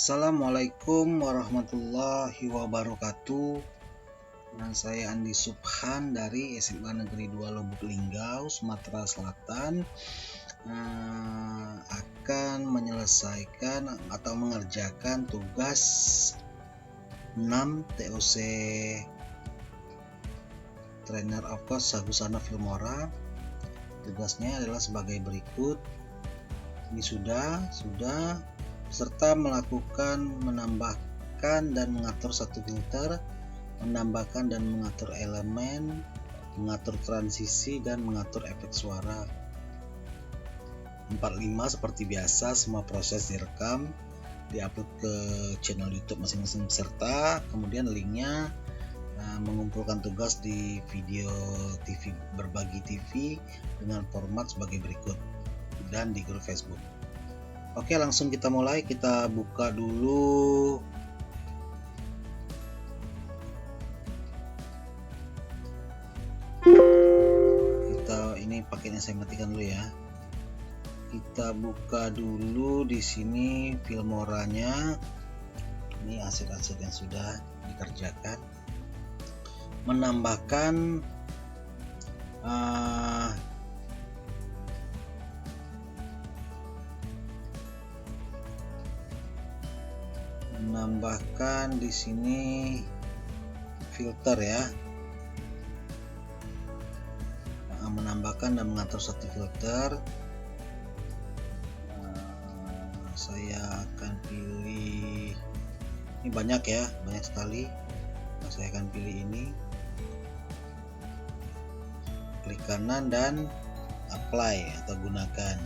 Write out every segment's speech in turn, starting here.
Assalamualaikum warahmatullahi wabarakatuh. Dengan saya Andi Subhan dari SMA Negeri 2 Lubuk Linggau, Sumatera Selatan, akan menyelesaikan atau mengerjakan tugas 6 TOC Trainer of Course Sagusana Filmora. Tugasnya adalah sebagai berikut. Ini sudah serta melakukan menambahkan dan mengatur satu filter, menambahkan dan mengatur elemen, mengatur transisi dan mengatur efek suara. 45 seperti biasa, semua proses direkam, diupload ke channel YouTube masing-masing peserta, kemudian linknya mengumpulkan tugas di video TV berbagi TV dengan format sebagai berikut dan di grup Facebook. Oke, langsung kita mulai. Kita buka dulu ini paketnya, saya matikan dulu ya. Kita buka dulu di sini Filmoranya. Ini aset-aset yang sudah dikerjakan. Menambahkan di sini filter ya, menambahkan dan mengatur satu filter. Saya akan pilih ini, banyak sekali. Saya akan pilih ini, klik kanan dan apply atau gunakan.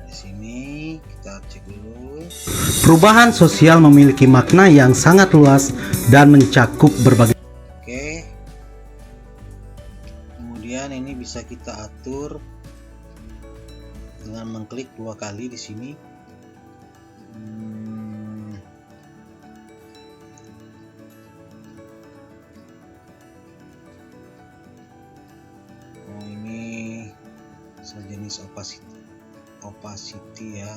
Di sini kita cek dulu. Perubahan sosial memiliki makna yang sangat luas dan mencakup berbagai. Oke. Kemudian ini bisa kita atur dengan mengklik 2 kali di sini. Ini sejenis opacity ya,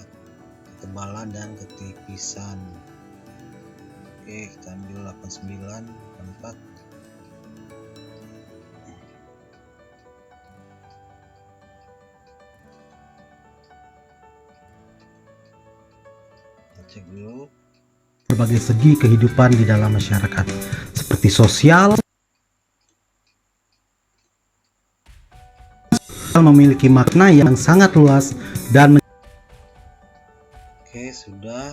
ketebalan dan ketipisan. Oke, kita ambil 89, 84. Kita cek dulu. Berbagai segi kehidupan di dalam masyarakat, seperti sosial, memiliki makna yang sangat luas dan Oke, sudah.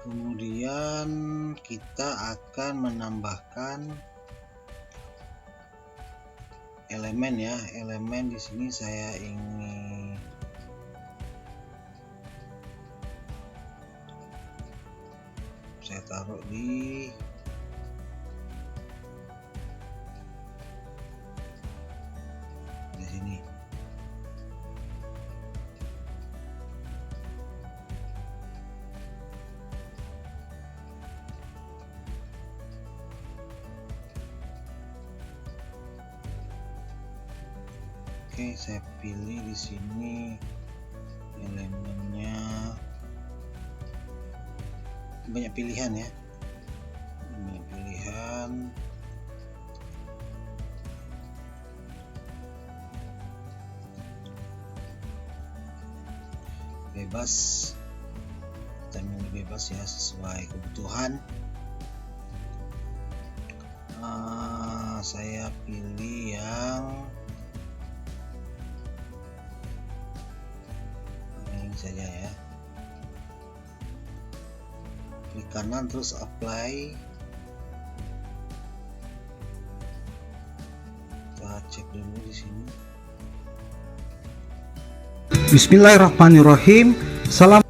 Kemudian kita akan menambahkan elemen ya. Elemen di sini saya ingin taruh di sini. Oke, saya pilih di sini elemennya, banyak pilihan ya, banyak pilihan. Bebas, kita milih bebas ya, sesuai kebutuhan. Saya pilih yang ini saja ya. Klik kanan terus apply. Kita cek dulu di sini. Bismillahirrahmanirrahim. Salam.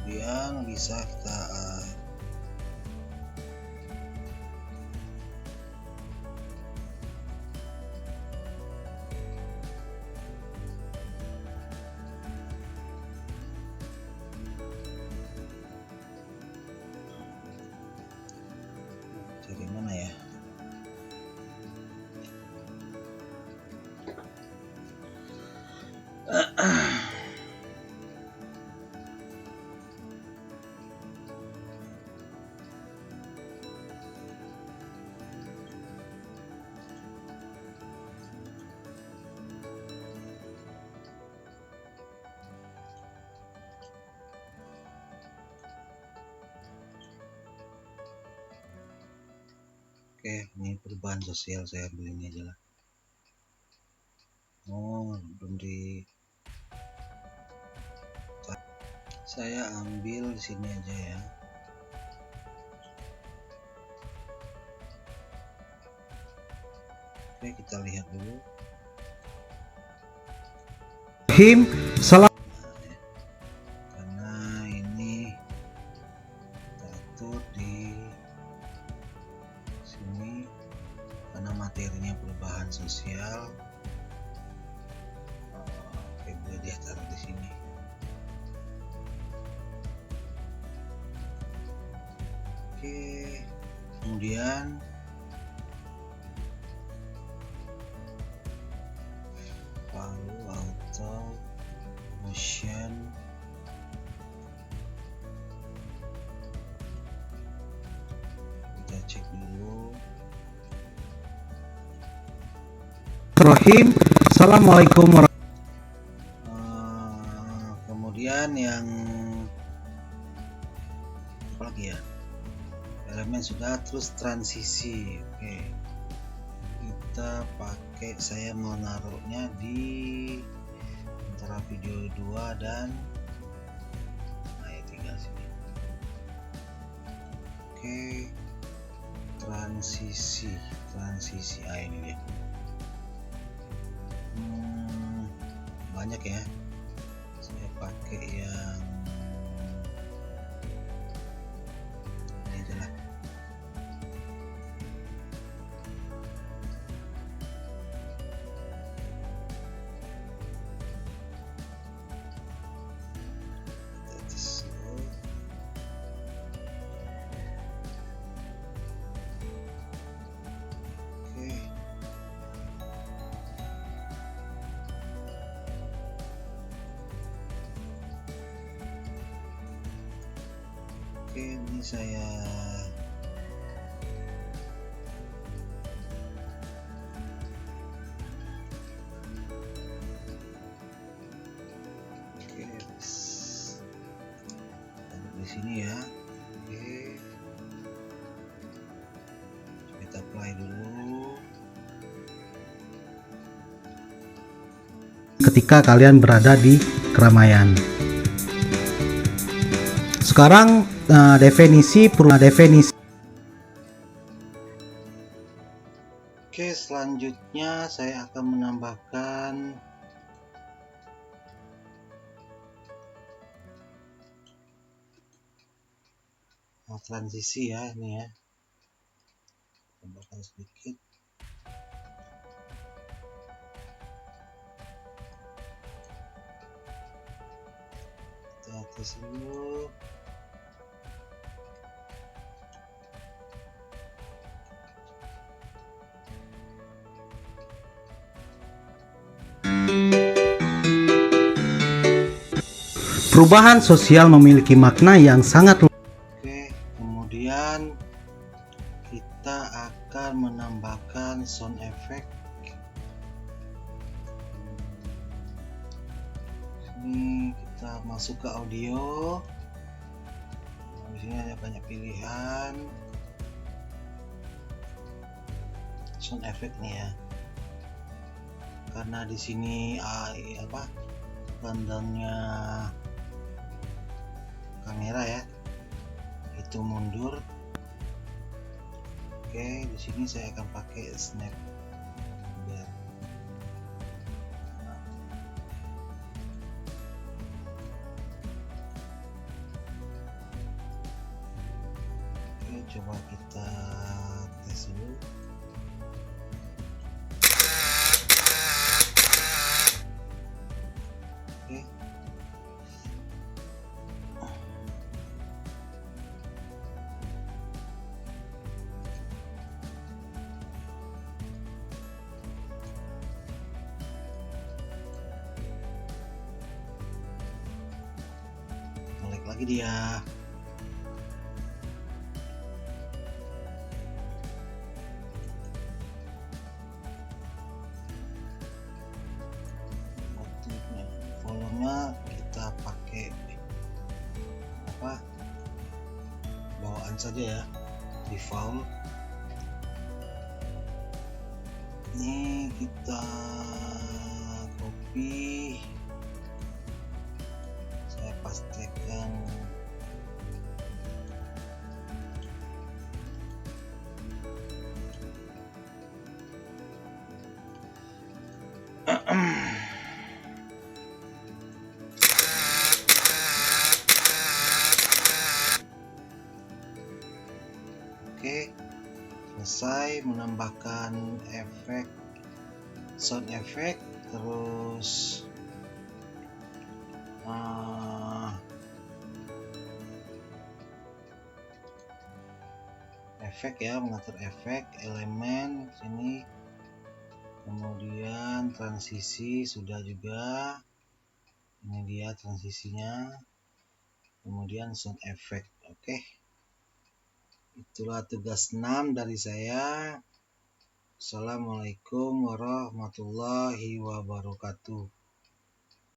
Kemudian bisa kita Oke, ini perubahan sosial, saya ambil ini aja lah. Oh, belum di, saya ambil di sini aja ya. Oke, kita lihat dulu. Salam. Karena ini kita atur di sini karena materinya perubahan sosial. Oke, boleh dia taruh di sini. Oke, kemudian lalu auto motion, kita cek dulu. Assalamualaikum warahmatullahi. Kemudian yang apa lagi ya, elemen sudah, terus transisi. Oke, kita pakai, saya mau naruhnya di antara video 2 dan ayat 3 sini. Oke, transisi ini dia. Banyak ya, saya pakai yang ini aja lah. Oke, ini saya taruh di sini ya. Oke, kita apply dulu. Ketika kalian berada di keramaian. Sekarang definisi. Oke, selanjutnya saya akan menambahkan transisi ya, ini ya, tambahkan sedikit. Kita tes dulu. Perubahan sosial memiliki makna yang sangat luas. Oke, kemudian kita akan menambahkan sound effect. Ini kita masuk ke audio. Di sini ada banyak pilihan sound effect nih ya. Karena di sini pandangnya kamera ya, itu mundur. Oke, di sini saya akan pakai snap biar oke, coba kita tes dulu. Oke, lagi dia. Volumenya kita pakai bawaan saja ya, default. Ini kita copy, saya pastekan Oke, selesai. Menambahkan efek sound effect, terus efek ya, mengatur efek elemen sini, kemudian transisi sudah juga, ini dia transisinya, kemudian sound effect. Oke, itulah tugas 6 dari saya. Assalamualaikum warahmatullahi wabarakatuh.